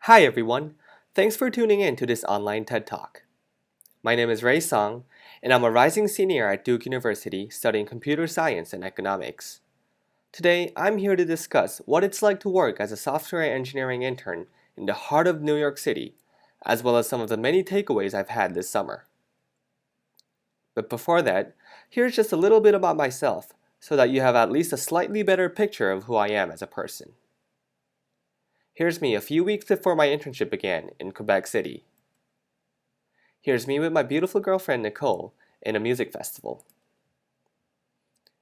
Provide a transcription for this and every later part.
Hi everyone, thanks for tuning in to this online TED Talk. My name is Ray Song, and I'm a rising senior at Duke University studying computer science and economics. Today, I'm here to discuss what it's like to work as a software engineering intern in the heart of New York City, as well as some of the many takeaways I've had this summer. But before that, here's just a little bit about myself, so that you have at least a slightly better picture of who I am as a person. Here's me a few weeks before my internship began in Quebec City. Here's me with my beautiful girlfriend Nicole in a music festival.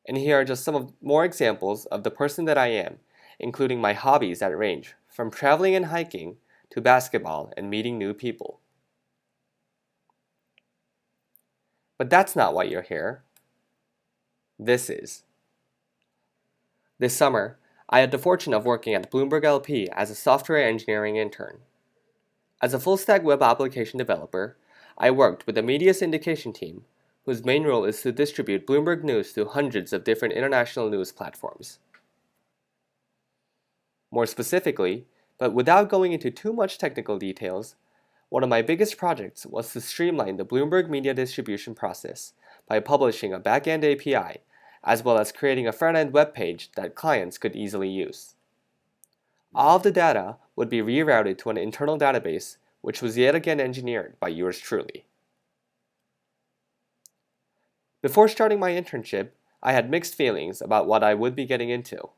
And here are just some more examples of the person that I am, including my hobbies that range from traveling and hiking to basketball and meeting new people. But that's not why you're here. This is. This summer, I had the fortune of working at Bloomberg LP as a software engineering intern. As a full-stack web application developer, I worked with the media syndication team, whose main role is to distribute Bloomberg News to hundreds of different international news platforms. More specifically, but without going into too much technical details, one of my biggest projects was to streamline the Bloomberg media distribution process by publishing a back-end API, as well as creating a front-end web page that clients could easily use. All of the data would be rerouted to an internal database, which was yet again engineered by yours truly. Before starting my internship, I had mixed feelings about what I would be getting into.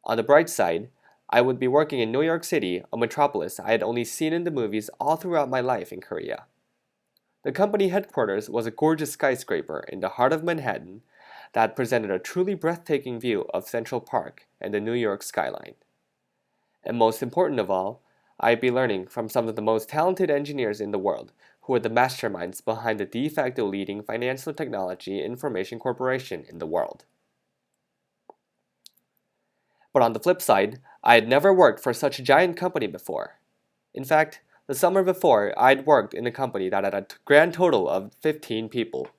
On the bright side, I would be working in New York City, a metropolis I had only seen in the movies all throughout my life in Korea. The company headquarters was a gorgeous skyscraper in the heart of Manhattan that presented a truly breathtaking view of Central Park and the New York skyline. And most important of all, I'd be learning from some of the most talented engineers in the world who are the masterminds behind the de facto leading financial technology information corporation in the world. But on the flip side, I had never worked for such a giant company before. In fact, the summer before, I'd worked in a company that had a grand total of 15 people.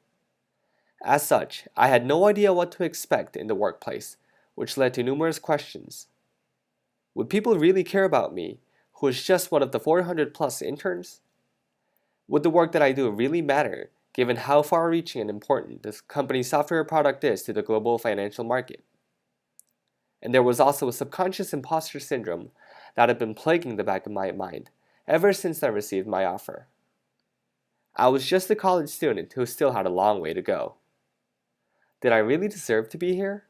As such, I had no idea what to expect in the workplace, which led to numerous questions. Would people really care about me, who is just one of the 400 plus interns? Would the work that I do really matter, given how far-reaching and important this company's software product is to the global financial market? And there was also a subconscious imposter syndrome that had been plaguing the back of my mind ever since I received my offer. I was just a college student who still had a long way to go. Did I really deserve to be here?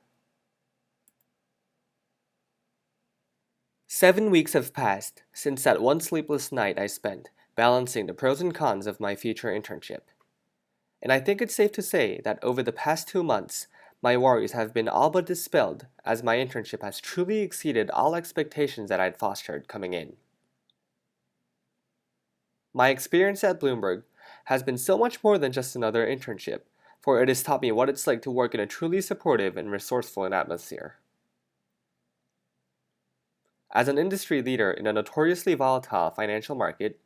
7 weeks have passed since that one sleepless night I spent balancing the pros and cons of my future internship. And I think it's safe to say that over the past 2 months, my worries have been all but dispelled as my internship has truly exceeded all expectations that I'd fostered coming in. My experience at Bloomberg has been so much more than just another internship, for it has taught me what it's like to work in a truly supportive and resourceful atmosphere. As an industry leader in a notoriously volatile financial market,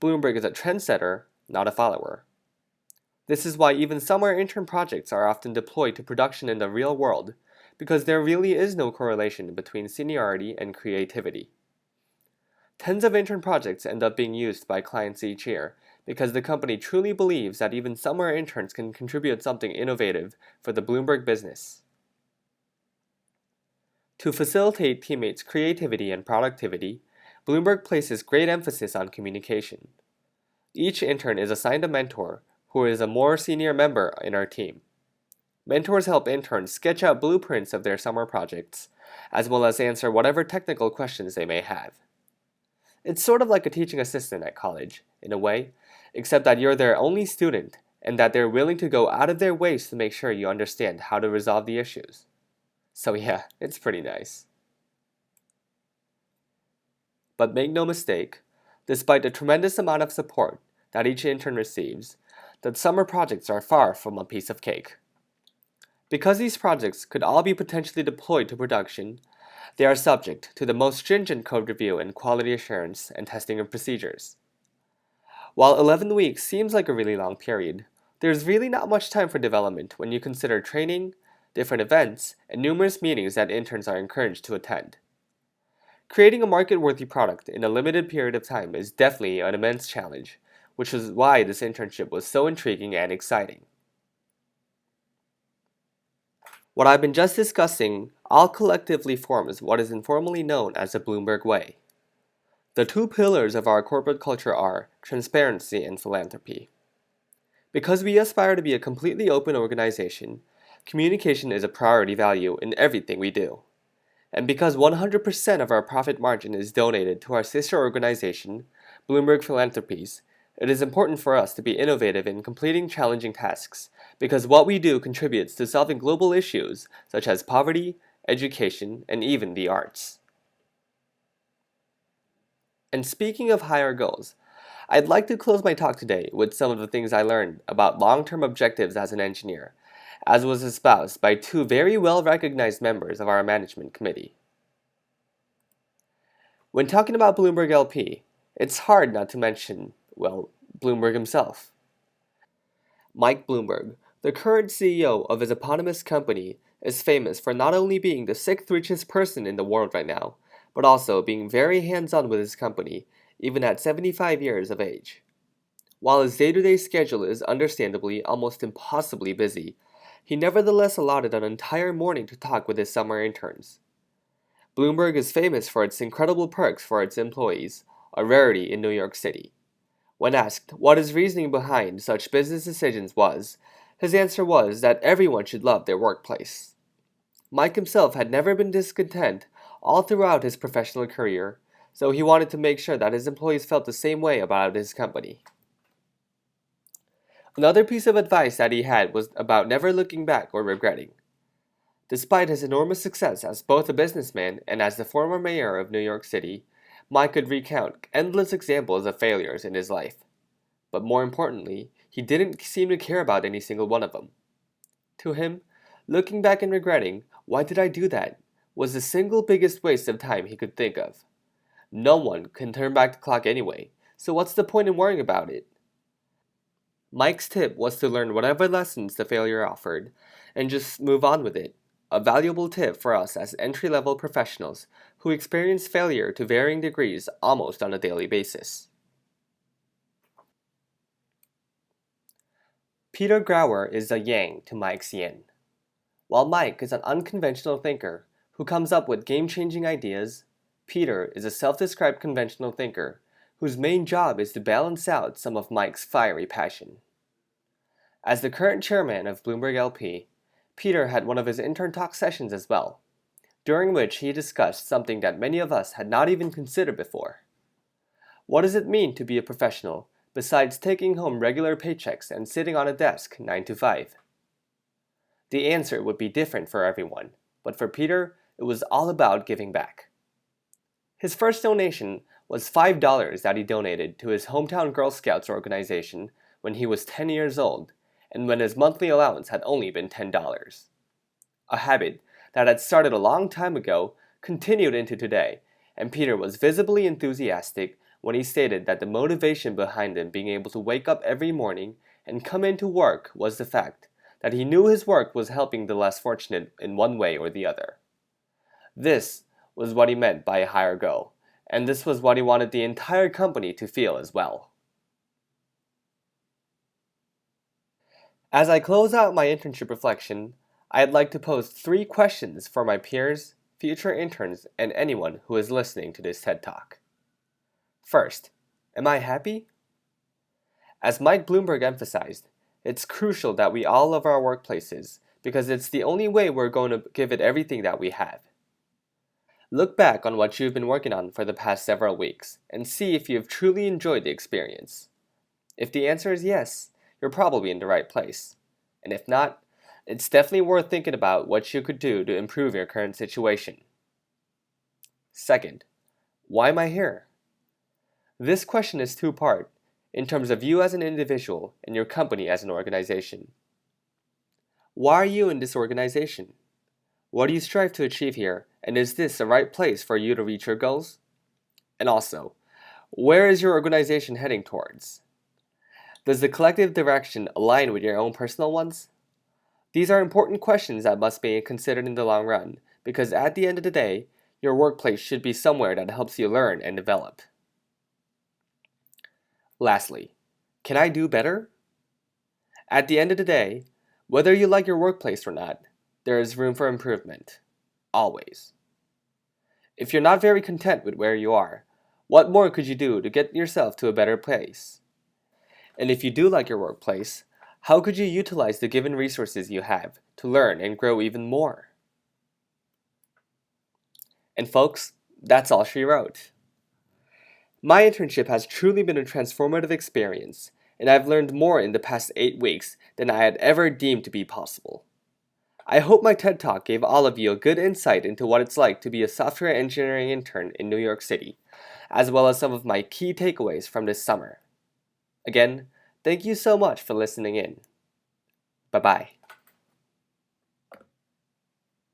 Bloomberg is a trendsetter, not a follower. This is why even summer intern projects are often deployed to production in the real world, because there really is no correlation between seniority and creativity. Tens of intern projects end up being used by clients each year because the company truly believes that even summer interns can contribute something innovative for the Bloomberg business. To facilitate teammates' creativity and productivity, Bloomberg places great emphasis on communication. Each intern is assigned a mentor who is a more senior member in our team. Mentors help interns sketch out blueprints of their summer projects, as well as answer whatever technical questions they may have. It's sort of like a teaching assistant at college, in a way, except that you're their only student and that they're willing to go out of their ways to make sure you understand how to resolve the issues. So yeah, it's pretty nice. But make no mistake, despite the tremendous amount of support that each intern receives, the summer projects are far from a piece of cake. Because these projects could all be potentially deployed to production, they are subject to the most stringent code review and quality assurance and testing of procedures. While 11 weeks seems like a really long period, there's really not much time for development when you consider training, different events, and numerous meetings that interns are encouraged to attend. Creating a market-worthy product in a limited period of time is definitely an immense challenge, which is why this internship was so intriguing and exciting. What I've been just discussing all collectively forms what is informally known as the Bloomberg Way. The two pillars of our corporate culture are transparency and philanthropy. Because we aspire to be a completely open organization, communication is a priority value in everything we do. And because 100% of our profit margin is donated to our sister organization, Bloomberg Philanthropies, it is important for us to be innovative in completing challenging tasks because what we do contributes to solving global issues such as poverty, education, and even the arts. And speaking of higher goals, I'd like to close my talk today with some of the things I learned about long-term objectives as an engineer, as was espoused by two very well-recognized members of our management committee. When talking about Bloomberg LP, it's hard not to mention, well, Bloomberg himself. Mike Bloomberg, the current CEO of his eponymous company, is famous for not only being the sixth richest person in the world right now, but also being very hands-on with his company, even at 75 years of age. While his day-to-day schedule is understandably almost impossibly busy, he nevertheless allotted an entire morning to talk with his summer interns. Bloomberg is famous for its incredible perks for its employees, a rarity in New York City. When asked what his reasoning behind such business decisions was, his answer was that everyone should love their workplace. Mike himself had never been discontent all throughout his professional career, so he wanted to make sure that his employees felt the same way about his company. Another piece of advice that he had was about never looking back or regretting. Despite his enormous success as both a businessman and as the former mayor of New York City, Mike could recount endless examples of failures in his life. But more importantly, he didn't seem to care about any single one of them. To him, looking back and regretting, "Why did I do that?" was the single biggest waste of time he could think of. No one can turn back the clock anyway, so what's the point in worrying about it? Mike's tip was to learn whatever lessons the failure offered and just move on with it. A valuable tip for us as entry-level professionals who experience failure to varying degrees almost on a daily basis. Peter Grauer is the yang to Mike's yin. While Mike is an unconventional thinker who comes up with game-changing ideas, Peter is a self-described conventional thinker whose main job is to balance out some of Mike's fiery passion. As the current chairman of Bloomberg LP, Peter had one of his intern talk sessions as well, during which he discussed something that many of us had not even considered before. What does it mean to be a professional besides taking home regular paychecks and sitting on a desk 9 to 5? The answer would be different for everyone, but for Peter, it was all about giving back. His first donation was $5 that he donated to his hometown Girl Scouts organization when he was 10 years old, and when his monthly allowance had only been $10. A habit that had started a long time ago continued into today, and Peter was visibly enthusiastic when he stated that the motivation behind him being able to wake up every morning and come into work was the fact that he knew his work was helping the less fortunate in one way or the other. This was what he meant by a higher goal, and this was what he wanted the entire company to feel as well. As I close out my internship reflection, I'd like to pose 3 questions for my peers, future interns, and anyone who is listening to this TED Talk. First, am I happy? As Mike Bloomberg emphasized, it's crucial that we all love our workplaces because it's the only way we're going to give it everything that we have. Look back on what you've been working on for the past several weeks and see if you've truly enjoyed the experience. If the answer is yes, you're probably in the right place. And if not, it's definitely worth thinking about what you could do to improve your current situation. Second, why am I here? This question is two-part in terms of you as an individual and your company as an organization. Why are you in this organization? What do you strive to achieve here, and is this the right place for you to reach your goals? And also, where is your organization heading towards? Does the collective direction align with your own personal ones? These are important questions that must be considered in the long run, because at the end of the day, Your workplace should be somewhere that helps you learn and develop. Lastly, can I do better? At the end of the day, whether you like your workplace or not, there is room for improvement. Always. If you're not very content with where you are, what more could you do to get yourself to a better place? And if you do like your workplace, how could you utilize the given resources you have to learn and grow even more? And folks, that's all she wrote. My internship has truly been a transformative experience, and I've learned more in the past 8 weeks than I had ever deemed to be possible. I hope my TED Talk gave all of you a good insight into what it's like to be a software engineering intern in New York City, as well as some of my key takeaways from this summer. Again, thank you so much for listening in. Bye-bye.